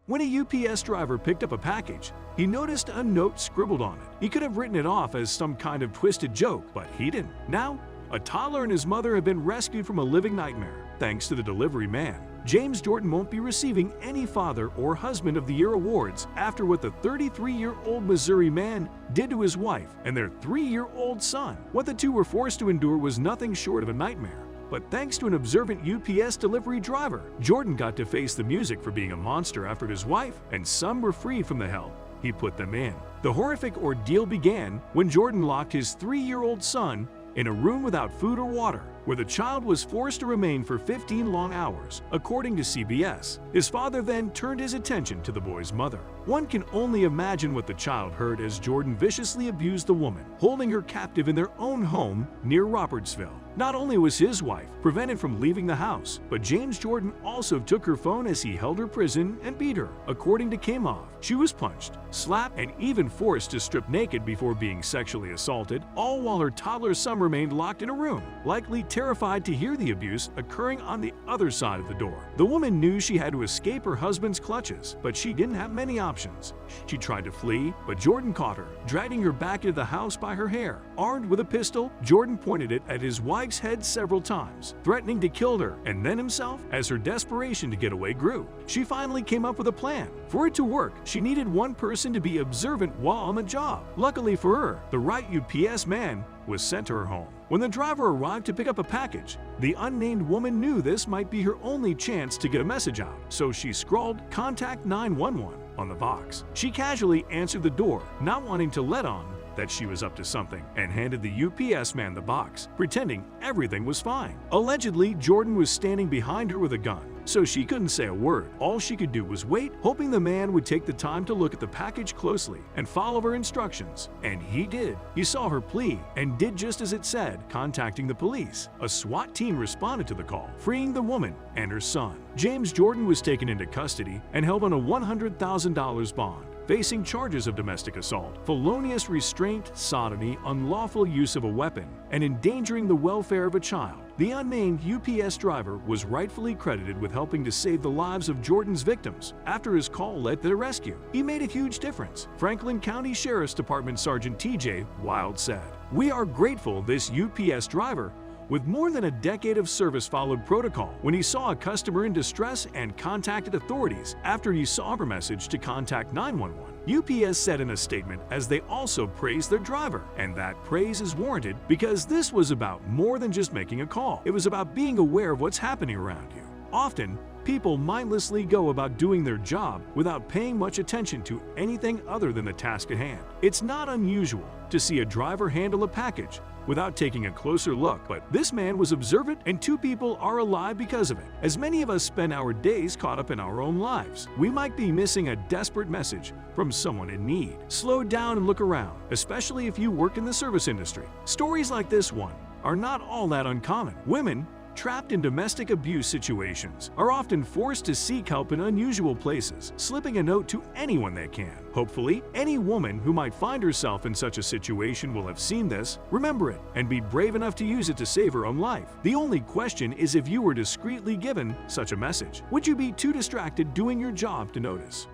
When a UPS driver picked up a package, he noticed a note scribbled on it. He could have written it off as some kind of twisted joke, but he didn't. Now, a toddler and his mother have been rescued from a living nightmare, thanks to the delivery man. James Jordan won't be receiving any Father or Husband of the Year awards after what the 33-year-old Missouri man did to his wife and their 3-year-old son. What the two were forced to endure was nothing short of a nightmare. But thanks to an observant UPS delivery driver, Jordan got to face the music for being a monster after his wife and son were freed from the hell he put them in. The horrific ordeal began when Jordan locked his 3-year-old son in a room without food or water, where the child was forced to remain for 15 long hours, according to CBS. His father then turned his attention to the boy's mother. One can only imagine what the child heard as Jordan viciously abused the woman, holding her captive in their own home near Robertsville. Not only was his wife prevented from leaving the house, but James Jordan also took her phone as he held her prison and beat her. According to Kmov, she was punched, slapped, and even forced to strip naked before being sexually assaulted, all while her toddler son remained locked in a room, likely terrified to hear the abuse occurring on the other side of the door. The woman knew she had to escape her husband's clutches, but she didn't have many options. She tried to flee, but Jordan caught her, dragging her back into the house by her hair. Armed with a pistol, Jordan pointed it at his wife's head several times, threatening to kill her and then himself as her desperation to get away grew. She finally came up with a plan. For it to work, she needed one person to be observant while on the job. Luckily for her, the right UPS man was sent to her home. When the driver arrived to pick up a package, the unnamed woman knew this might be her only chance to get a message out, so she scrawled "Contact 911" on the box. She casually answered the door, not wanting to let on that she was up to something, and handed the UPS man the box, pretending everything was fine. Allegedly, Jordan was standing behind her with a gun, so she couldn't say a word. All she could do was wait, hoping the man would take the time to look at the package closely and follow her instructions. And he did. He saw her plea and did just as it said, contacting the police. A SWAT team responded to the call, freeing the woman and her son. James Jordan was taken into custody and held on a $100,000 bond, facing charges of domestic assault, felonious restraint, sodomy, unlawful use of a weapon, and endangering the welfare of a child. The unnamed UPS driver was rightfully credited with helping to save the lives of Jordan's victims after his call led to the rescue. He made a huge difference. Franklin County Sheriff's Department Sergeant TJ Wild said, "We are grateful this UPS driver with more than a decade of service followed protocol when he saw a customer in distress and contacted authorities after he saw her message to contact 911. UPS said in a statement as they also praised their driver, and that praise is warranted because this was about more than just making a call. It was about being aware of what's happening around you. Often, people mindlessly go about doing their job without paying much attention to anything other than the task at hand. It's not unusual to see a driver handle a package without taking a closer look, but this man was observant and 2 people are alive because of it. As many of us spend our days caught up in our own lives, we might be missing a desperate message from someone in need. Slow down and look around, especially if you work in the service industry. Stories like this one are not all that uncommon. Women trapped in domestic abuse situations are often forced to seek help in unusual places, slipping a note to anyone they can. Hopefully, any woman who might find herself in such a situation will have seen this, remember it, and be brave enough to use it to save her own life. The only question is if you were discreetly given such a message. Would you be too distracted doing your job to notice?